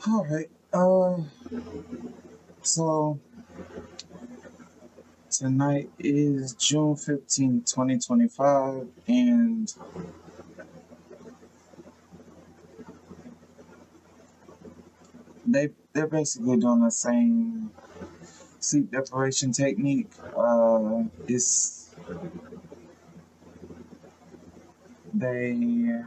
All right. So tonight is June 15th, 2025, and they're basically doing the same sleep deprivation technique. It's they.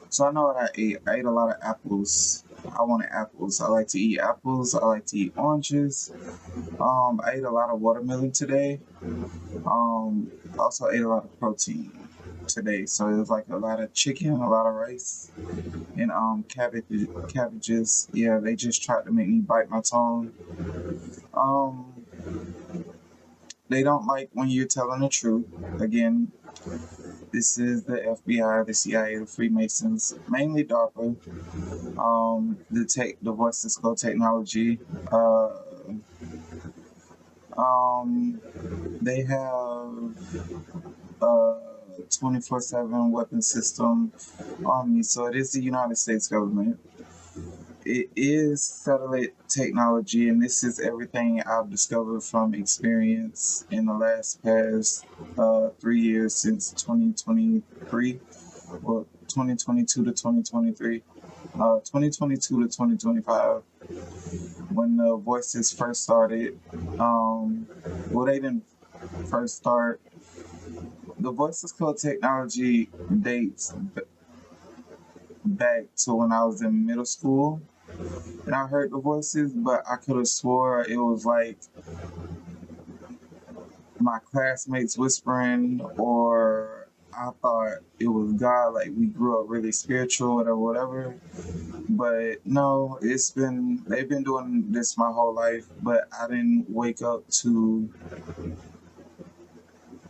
So I know what I ate. I ate a lot of apples. I wanted apples. I like to eat apples. I like to eat oranges. I ate a lot of watermelon today. Also ate a lot of protein today. So it was like a lot of chicken, a lot of rice, and cabbages. Yeah, they just tried to make me bite my tongue. Um, they don't like when you're telling the truth. Again, this is the FBI, the CIA, the Freemasons, mainly DARPA. The voice disco technology. Uh, um, they have a 24/7 weapon system on me. So it is the United States government. It is satellite technology, and this is everything I've discovered from experience in the last past 3 years since 2023, well, 2022 to 2023, 2022 to 2025, when the voices first started. Well, they didn't first start. The voices code technology dates back to when I was in middle school and I heard the voices, but I could have swore it was like my classmates whispering, or I thought it was God, like we grew up really spiritual or whatever. But no, they've been doing this my whole life, but I didn't wake up to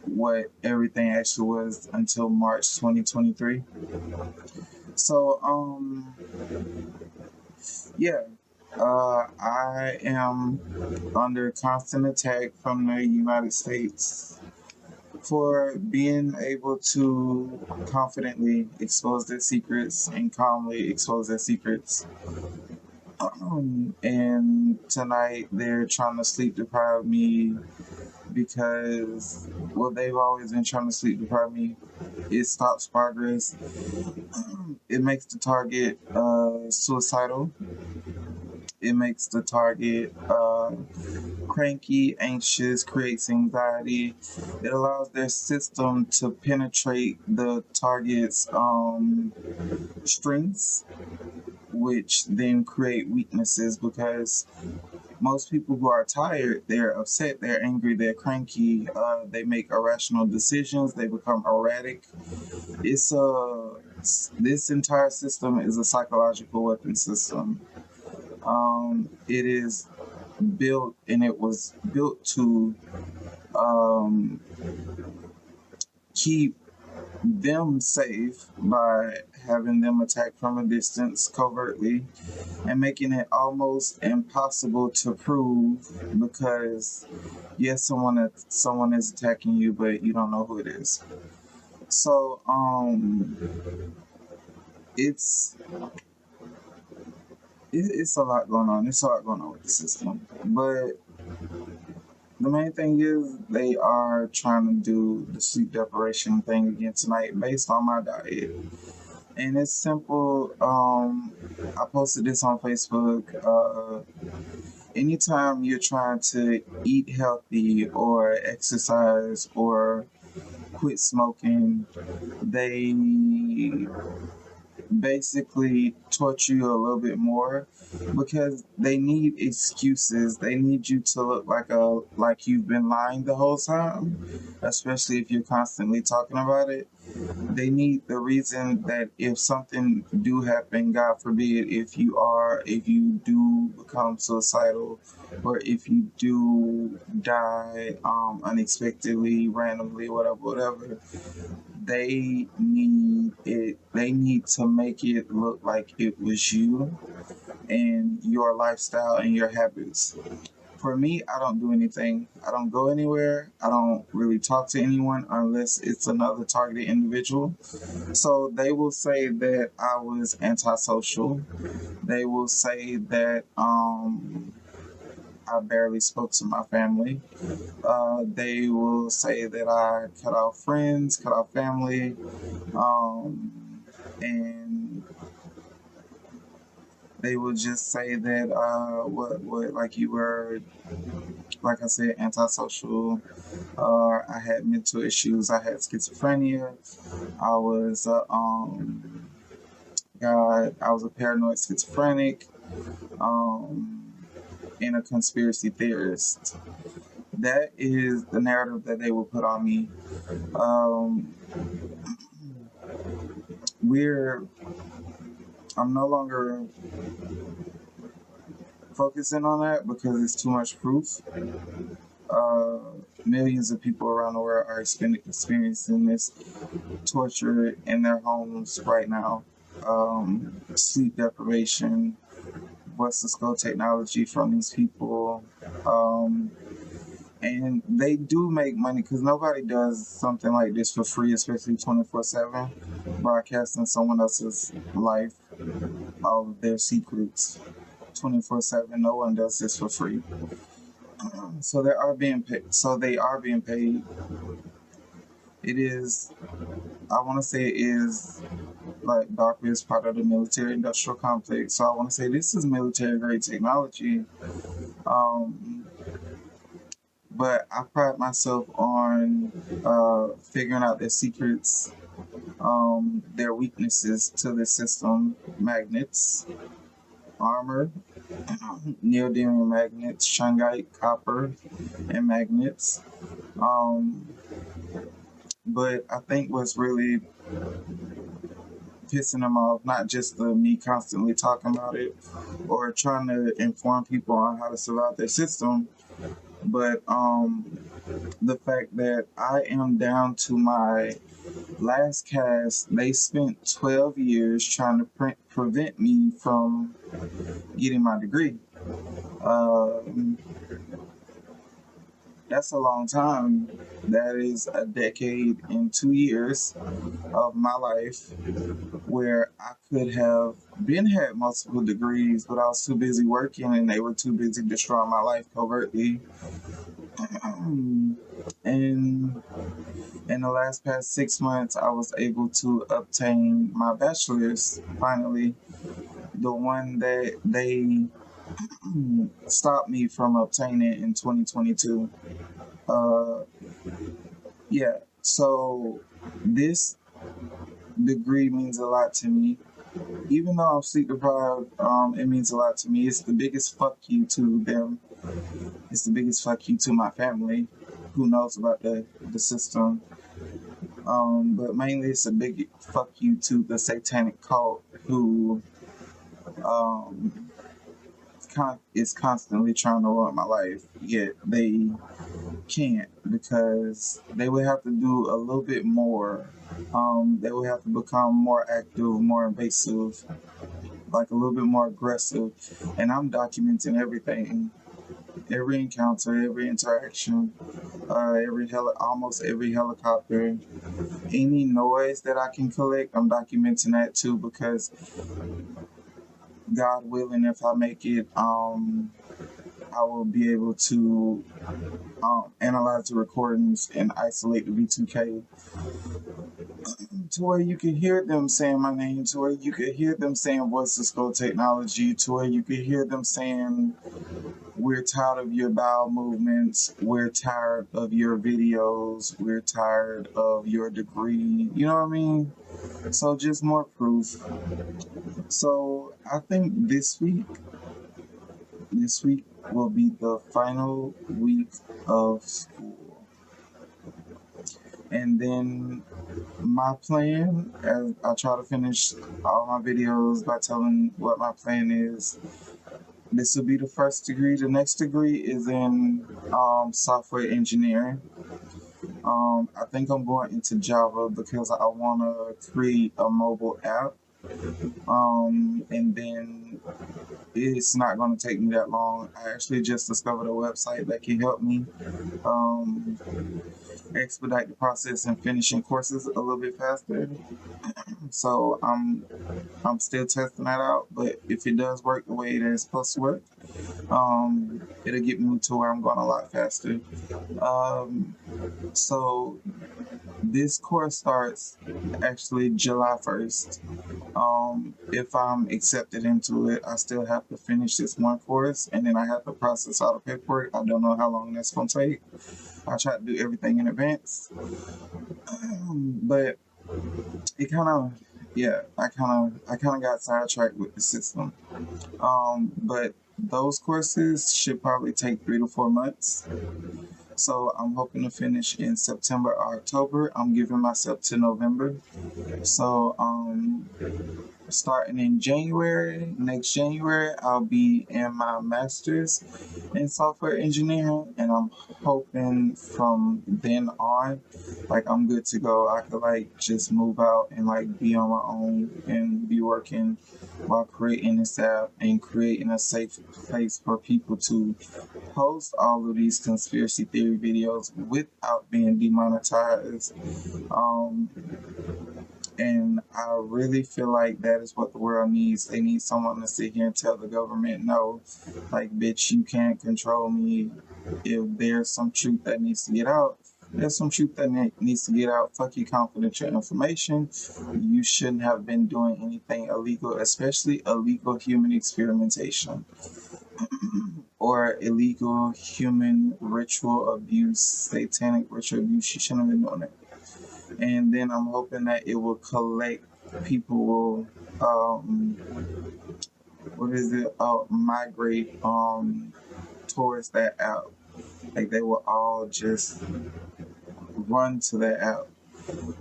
what everything actually was until March 2023. So, yeah, I am under constant attack from the United States for being able to confidently expose their secrets and calmly expose their secrets. And tonight they're trying to sleep deprive me because, well, they've always been trying to sleep deprive me. It stops progress. It makes the target suicidal. It makes the target cranky, anxious, creates anxiety. It allows their system to penetrate the target's strengths, which then create weaknesses because most people who are tired, they're upset, they're angry, they're cranky, they make irrational decisions, they become erratic. It's a This entire system is a psychological weapon system. It is built, and it was built to um, keep them safe by having them attack from a distance covertly and making it almost impossible to prove because yes, someone is attacking you, but you don't know who it is. So it's it's a lot going on. It's a lot going on with the system, but the main thing is they are trying to do the sleep deprivation thing again tonight based on my diet. And it's simple. I posted this on Facebook. Anytime you're trying to eat healthy or exercise or quit smoking, they basically torture you a little bit more because they need excuses. They need you to look like you've been lying the whole time, especially if you're constantly talking about it. They need the reason that if something do happen, God forbid, if you do become suicidal, or if you do die unexpectedly, randomly, whatever, they need to make it look like it was you and your lifestyle and your habits. For me, I don't do anything. I don't go anywhere. I don't really talk to anyone unless it's another targeted individual. So they will say that I was antisocial. They will say that I barely spoke to my family. They will say that I cut off friends, cut off family, and they will just say that what like you were, like I said, antisocial. I had mental issues. I had schizophrenia. I was I was a paranoid schizophrenic, um, and a conspiracy theorist. That is the narrative that they will put on me. Um, we're I'm no longer focusing on that because it's too much proof. Uh, Millions of people around the world are experiencing this torture in their homes right now. Sleep deprivation, what's the skull technology from these people. And they do make money because nobody does something like this for free, especially 24/7, broadcasting someone else's life, all of their secrets 24/7. No one does this for free. So they are being paid. So they are being paid. It is, I want to say it is like DARPA is part of the military industrial complex. So I want to say this is military grade technology. Um, but I pride myself on figuring out their secrets, their weaknesses to the system: magnets, armor, neodymium magnets, shungite, copper, and magnets. Um, but I think what's really pissing them off, not just the me constantly talking about it or trying to inform people on how to survive their system, but the fact that I am down to my last cast. They spent 12 years trying to prevent me from getting my degree. Um, that's a long time. That is a decade and 2 years of my life where I could have been had multiple degrees, but I was too busy working and they were too busy destroying my life covertly. And in the last past 6 months, I was able to obtain my bachelor's finally, the one that they stopped me from obtaining in 2022. Uh, yeah, so this degree means a lot to me. Even though I'm sleep deprived, it means a lot to me. It's the biggest fuck you to them. It's the biggest fuck you to my family, who knows about the system. But mainly it's a big fuck you to the satanic cult who um, is constantly trying to ruin my life, yet they can't because they would have to do a little bit more. They would have to become more active, more invasive, like a little bit more aggressive. And I'm documenting everything, every encounter, every interaction, almost every helicopter, any noise that I can collect. I'm documenting that too because God willing, if I make it, I will be able to analyze the recordings and isolate the V2K to where you could hear them saying my name, to where you could hear them saying what's the skull technology, to where you could hear them saying we're tired of your bowel movements, we're tired of your videos, we're tired of your degree. You know what I mean? So just more proof. So I think this week will be the final week of school. And then my plan, as I try to finish all my videos by telling what my plan is, this will be the first degree. The next degree is in software engineering. I think I'm going into Java because I want to create a mobile app And then it's not going to take me that long. I actually just discovered a website that can help me um, expedite the process and finishing courses a little bit faster. So I'm still testing that out, but if it does work the way it is supposed to work, it'll get me to where I'm going a lot faster. Um, so this course starts actually July 1st. If I'm accepted into it, I still have to finish this one course and then I have to process all the paperwork. I don't know how long that's going to take. I try to do everything in advance. But it kind of, yeah, I kind of got sidetracked with the system. But those courses should probably take 3 to 4 months. So I'm hoping to finish in September or October. I'm giving myself to November. So starting in January, next January, I'll be in my master's in software engineering, and I'm hoping from then on, like I'm good to go. I could like just move out and like be on my own and be working while creating this app and creating a safe place for people to post all of these conspiracy theory videos without being demonetized. Um, and I really feel like that is what the world needs. They need someone to sit here and tell the government, no, like, bitch, you can't control me. If there's some truth that needs to get out, there's some truth that needs to get out. Fuck your confidential information. You shouldn't have been doing anything illegal, especially illegal human experimentation or illegal human ritual abuse, satanic ritual abuse. You shouldn't have been doing it. And then I'm hoping that it will collect people will migrate towards that app. Like they will all just run to that app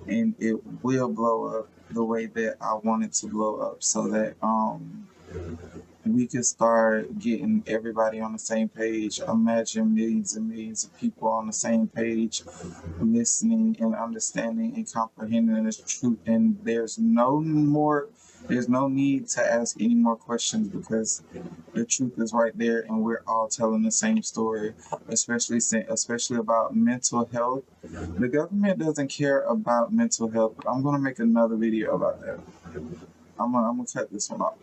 and it will blow up the way that I want it to blow up so that we could start getting everybody on the same page. Imagine millions and millions of people on the same page, listening and understanding and comprehending the truth. And there's no need to ask any more questions because the truth is right there, and we're all telling the same story. Especially about mental health. The government doesn't care about mental health. But I'm gonna make another video about that. I'm gonna cut this one off.